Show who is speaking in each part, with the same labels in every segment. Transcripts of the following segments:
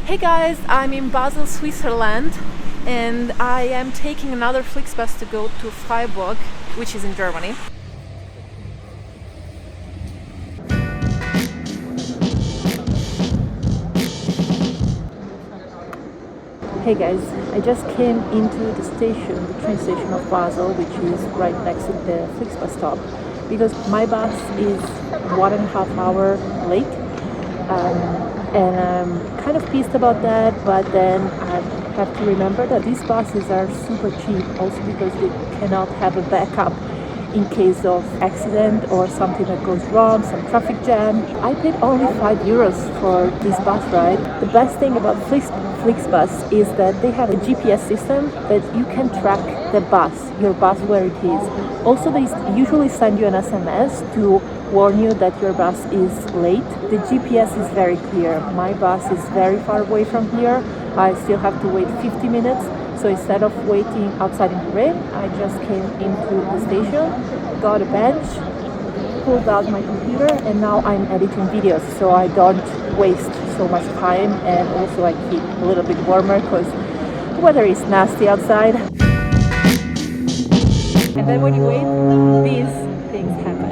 Speaker 1: Hey guys, I'm in Basel, Switzerland, and I am taking another FlixBus to go to Freiburg, which is in Germany. Hey guys, I just came into the station, the train station of Basel, which is right next to the FlixBus stop, because my bus is 1.5 hours late. And I'm kind of pissed about that, but then I have to remember that these buses are super cheap, also because they cannot have a backup in case of accident or something that goes wrong, some traffic jam. I paid only €5 for this bus ride. The best thing about FlixBus is that they have a GPS system that you can track the bus, your bus, where it is. Also, they usually send you an SMS to warn you that your bus is late. The GPS is very clear. My bus is very far away from here. I still have to wait 50 minutes. So instead of waiting outside in the rain, I just came into the station, got a bench, pulled out my computer, and now I'm editing videos so I don't waste so much time, and also I keep a little bit warmer because the weather is nasty outside. And then when you wait, these things happen.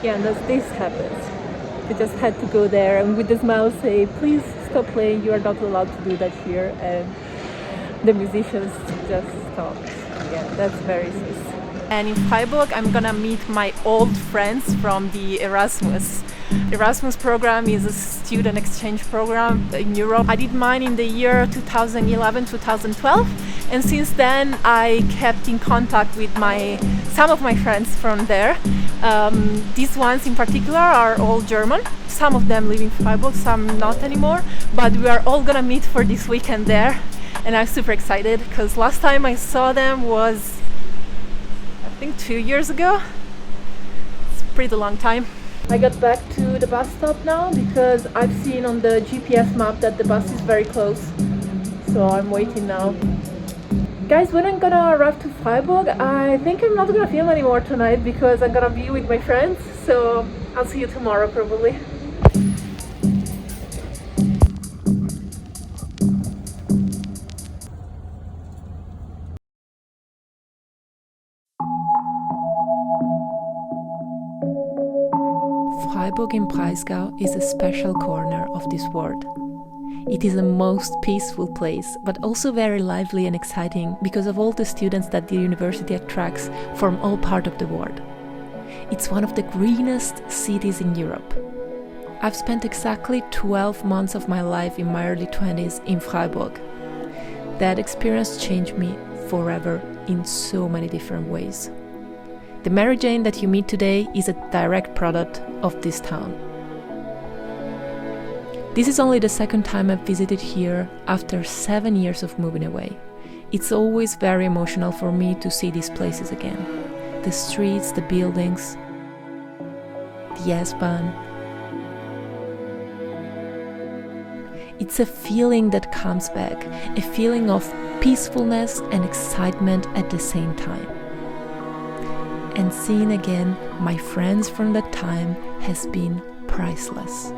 Speaker 1: Yeah, and this happens. I just had to go there and with the smile say, please stop playing, you are not allowed to do that here. And the musicians just stopped. Yeah, that's very Swiss. And in Freiburg, I'm gonna meet my old friends from the Erasmus program. Is a student exchange program in Europe. I did mine in the year 2011-2012, and since then I kept in contact with some of my friends from there. These ones in particular are all German. Some of them live in Freiburg, some not anymore, but we are all gonna meet for this weekend there, and I'm super excited because last time I saw them was, I think, 2 years ago. It's a pretty long time. I got back to the bus stop now because I've seen on the GPS map that the bus is very close, so I'm waiting now. Guys, when I'm gonna arrive to Freiburg, I think I'm not gonna film anymore tonight because I'm gonna be with my friends, so I'll see you tomorrow probably.
Speaker 2: Freiburg im Breisgau is a special corner of this world. It is the most peaceful place, but also very lively and exciting because of all the students that the university attracts from all parts of the world. It's one of the greenest cities in Europe. I've spent exactly 12 months of my life in my early 20s in Freiburg. That experience changed me forever in so many different ways. The Mary Jane that you meet today is a direct product of this town. This is only the second time I've visited here after 7 years of moving away. It's always very emotional for me to see these places again. The streets, the buildings, the S-Bahn. It's a feeling that comes back, a feeling of peacefulness and excitement at the same time. And seeing again my friends from that time has been priceless.